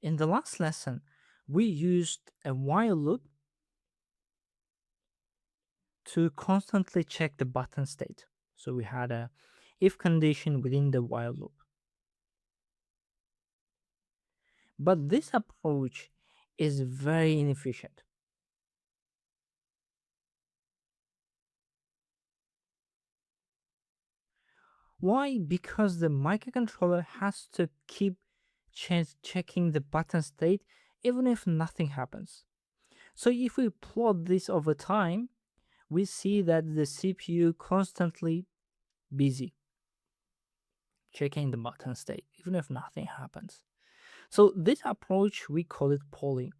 In the last lesson, we used a while loop to constantly check the button state. So we had a if condition within the while loop. But this approach is very inefficient. Why? Because the microcontroller has to keep checking the button state even if nothing happens. So if we plot this over time, we see that the CPU constantly busy checking the button state even if nothing happens. So this approach, we call it polling.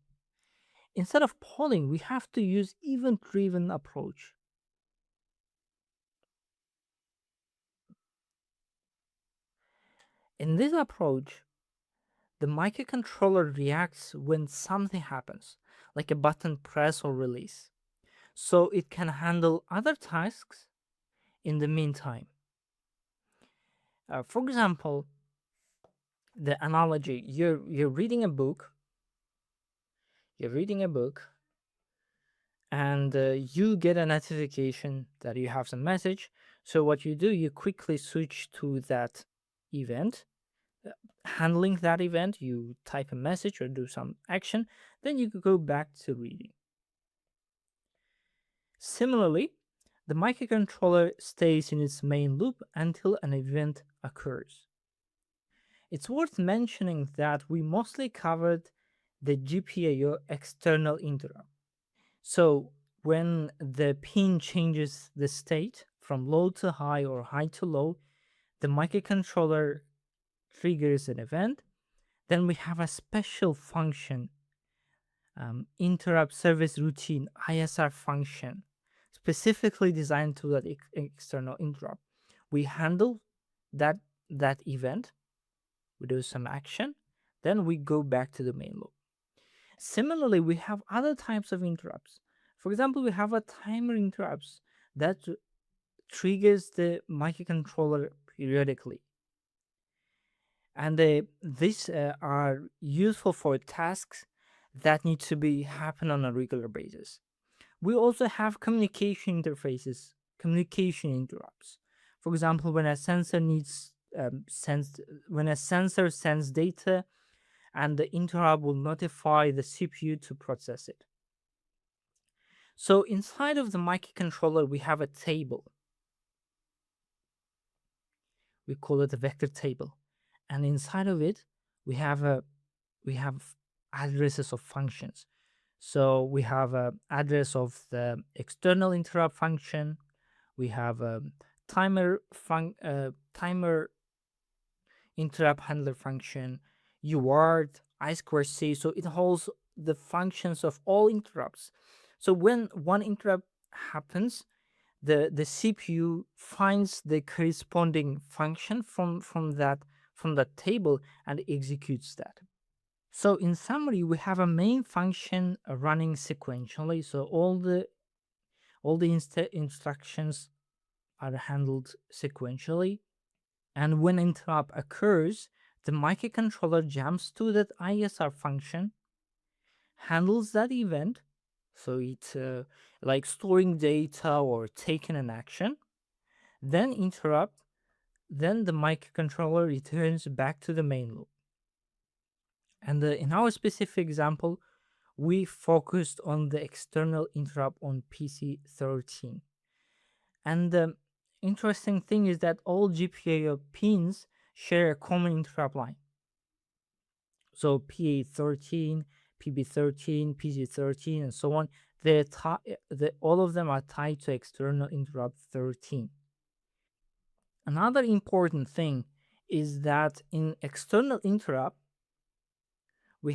Instead of polling, we have to use event-driven approach. In this approach, the microcontroller reacts when something happens, like a button press or release, so it can handle other tasks in the meantime. For example, the analogy, you're reading a book, and you get a notification that you have some message. So what you do, you quickly switch to that event. Handling that event, you type a message or do some action, then you could go back to reading. Similarly, the microcontroller stays in its main loop until an event occurs. It's worth mentioning that we mostly covered the GPIO external interrupt. So when the pin changes the state from low to high or high to low, the microcontroller triggers an event. Then we have a special function, interrupt service routine ISR function, specifically designed to that external interrupt. We handle that event, we do some action, then we go back to the main loop. Similarly, we have other types of interrupts. For example, we have a timer interrupts that triggers the microcontroller periodically. And these are useful for tasks that need to be happen on a regular basis. We also have communication interfaces, communication interrupts. For example, when a sensor when a sensor sends data, and the interrupt will notify the CPU to process it. So inside of the microcontroller, we have a table. We call it a vector table, and inside of it, we have addresses of functions. So we have an address of the external interrupt function. We have a timer interrupt handler function, UART, I2C. So it holds the functions of all interrupts. So when one interrupt happens, the CPU finds the corresponding function from that table and executes that. So in summary, we have a main function running sequentially. So all the instructions are handled sequentially. And when interrupt occurs, the microcontroller jumps to that ISR function, handles that event, so it's like storing data or taking an action, then interrupt, then the microcontroller returns back to the main loop. And in our specific example, we focused on the external interrupt on PC13. And the interesting thing is that all GPIO pins share a common interrupt line. So PA13, PB13, PG13, and so on, all of them are tied to external interrupt 13. Another important thing is that in external interrupt, we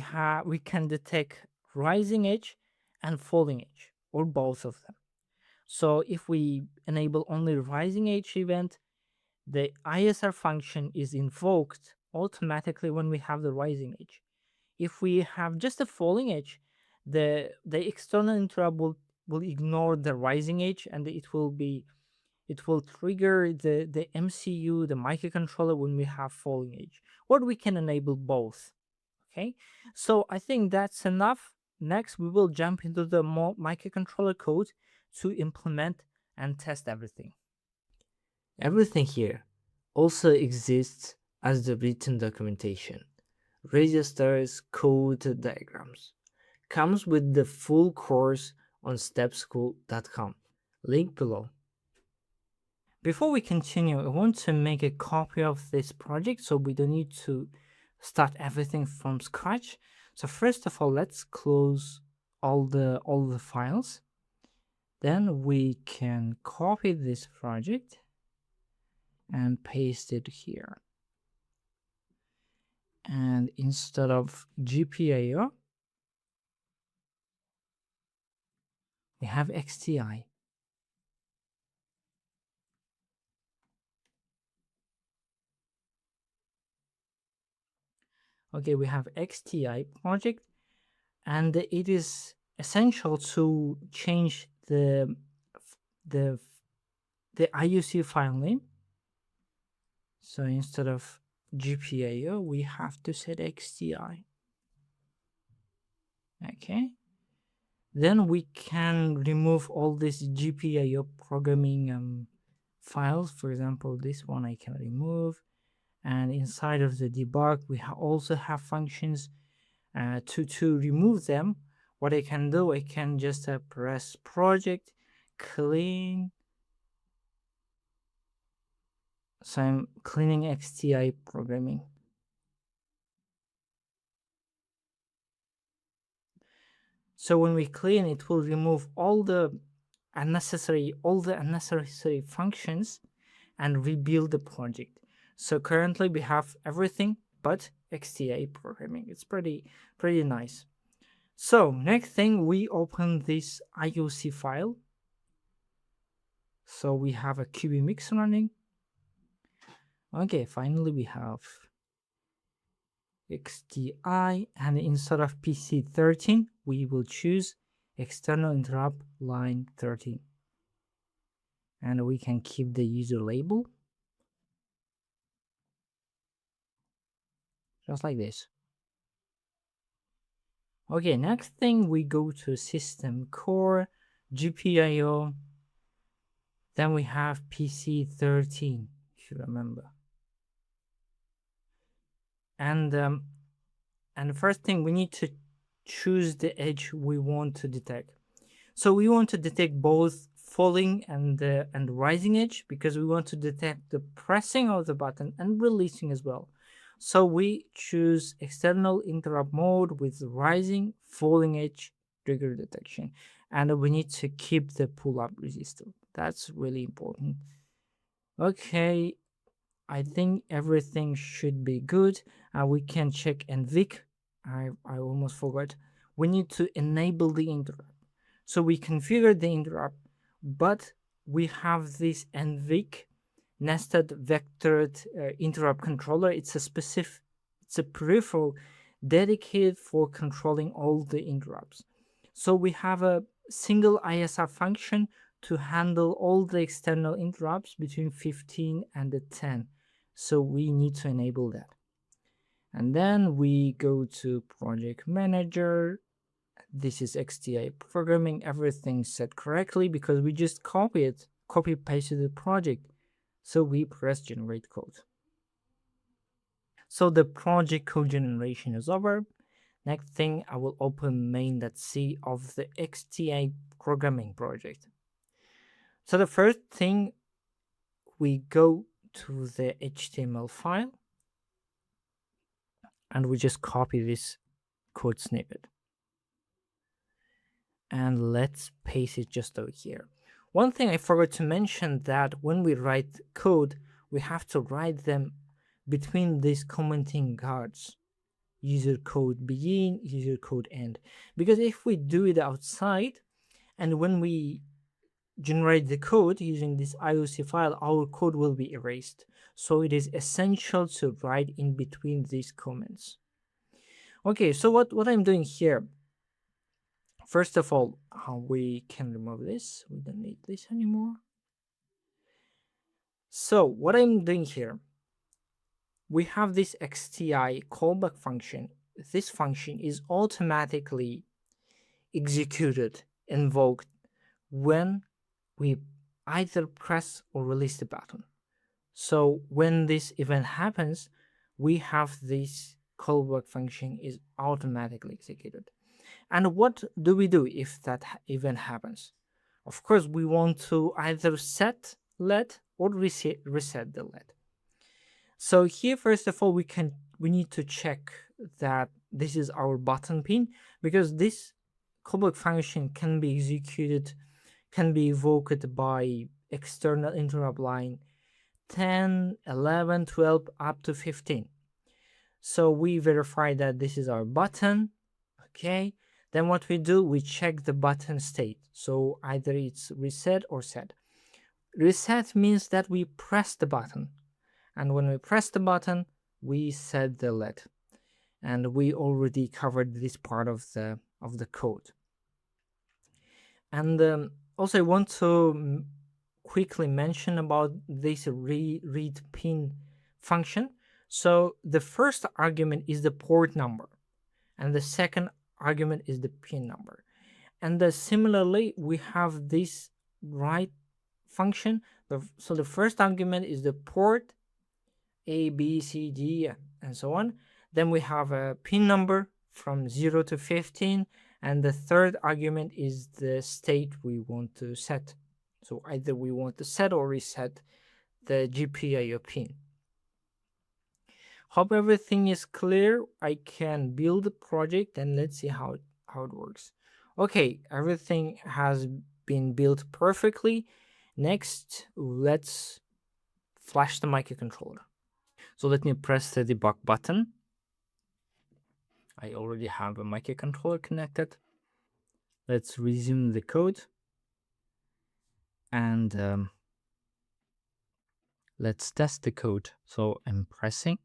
can detect rising edge and falling edge, or both of them. So if we enable only rising edge event, the ISR function is invoked automatically when we have the rising edge. If we have just a falling edge, the external interrupt will ignore the rising edge, and it will trigger the MCU, the microcontroller, when we have falling edge. Or we can enable both. Okay, so I think that's enough. Next, we will jump into the microcontroller code to implement and test everything. Everything here also exists as the written documentation, registers, code diagrams. Comes with the full course on stepschool.com. Link below. Before we continue, I want to make a copy of this project so we don't need to start everything from scratch. So first of all, let's close all the files. Then we can copy this project and paste it here. And instead of GPIO, we have EXTI. Okay, we have EXTI project, and it is essential to change the the IUC file name. So instead of GPIO, we have to set EXTI. Okay. Then we can remove all these GPIO programming files. For example, this one I can remove. And inside of the debug, we also have functions to remove them. What I can do, I can just press project, clean. So I'm cleaning EXTI programming. So when we clean, it will remove all the unnecessary functions and rebuild the project. So currently we have everything but EXTI programming. It's pretty nice. So next thing, we open this IOC file. So we have a QBMix running. Okay, finally we have EXTI, and instead of PC13, we will choose external interrupt line 13. And we can keep the user label. Just like this. Okay, next thing, we go to system core, GPIO. Then we have PC13, if you remember. And the first thing, we need to choose the edge we want to detect. So we want to detect both falling and rising edge, because we want to detect the pressing of the button and releasing as well. So we choose external interrupt mode with rising, falling edge trigger detection, and we need to keep the pull-up resistor. That's really important. Okay, I think everything should be good. We can check NVIC. I almost forgot. We need to enable the interrupt. So we configure the interrupt, but we have this NVIC nested vectored interrupt controller. It's a peripheral dedicated for controlling all the interrupts. So we have a single ISR function to handle all the external interrupts between 15 and the 10. So we need to enable that. And then we go to project manager. This is EXTI programming, everything set correctly because we just copy pasted the project. So we press generate code. So the project code generation is over. Next thing, I will open main.c of the EXTI programming project. So the first thing, we go to the HTML file and we just copy this code snippet. And let's paste it just over here. One thing I forgot to mention, that when we write code, we have to write them between these commenting guards. User code begin, user code end. Because if we do it outside, and when we generate the code using this IOC file, our code will be erased. So it is essential to write in between these comments. Okay, so what I'm doing here, first of all, we can remove this. We don't need this anymore. So what I'm doing here, we have this EXTI callback function this function is automatically executed, invoked when we either press or release the button. So when this event happens, we have this callback function is automatically executed. And what do we do if that event happens? Of course, we want to either set LED or reset the LED. So here, first of all, we need to check that this is our button pin, because this callback function can be executed, can be evoked by external interrupt line 10, 11, 12, up to 15. So we verify that this is our button. Okay. Then what we do, we check the button state. So either it's reset or set. Reset means that we press the button. And when we press the button, we set the LED. And we already covered this part of the code. And also I want to quickly mention about this read pin function. So the first argument is the port number, and the second argument is the pin number. And similarly, we have this write function. So the first argument is the port A, B, C, D, and so on. Then we have a pin number from 0 to 15, and the third argument is the state we want to set. So either we want to set or reset the GPIO pin. Hope everything is clear. I can build a project and let's see how it works. Okay, everything has been built perfectly. Next, let's flash the microcontroller. So let me press the debug button. I already have a microcontroller connected. Let's resume the code. And let's test the code. So I'm pressing.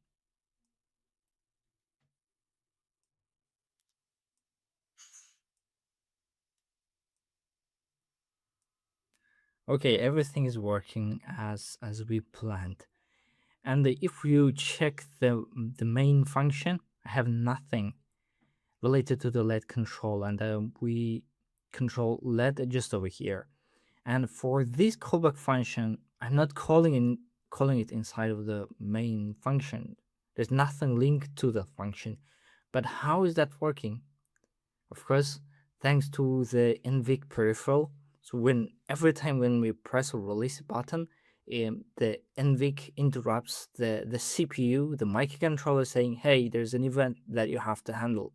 Okay, everything is working as we planned. And if you check the main function, I have nothing related to the LED control, and we control LED just over here. And for this callback function, I'm not calling it inside of the main function. There's nothing linked to the function. But how is that working? Of course, thanks to the NVIC peripheral. So every time when we press or release a button, the NVIC interrupts the CPU, the microcontroller, saying, hey, there's an event that you have to handle.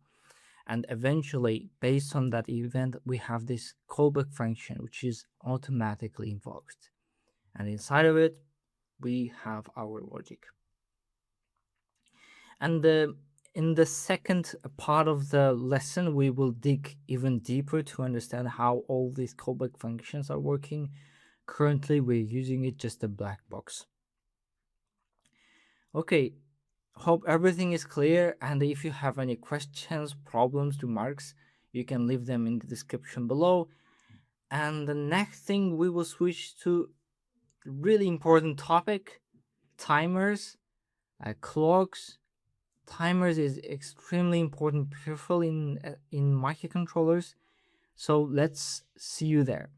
And eventually, based on that event, we have this callback function, which is automatically invoked. And inside of it, we have our logic. And in the second part of the lesson, we will dig even deeper to understand how all these callback functions are working. Currently, we're using it just a black box. Okay, hope everything is clear, and if you have any questions, problems, remarks, you can leave them in the description below. And the next thing, we will switch to a really important topic: timers, clocks. Timers is extremely important peripheral in microcontrollers. So let's see you there.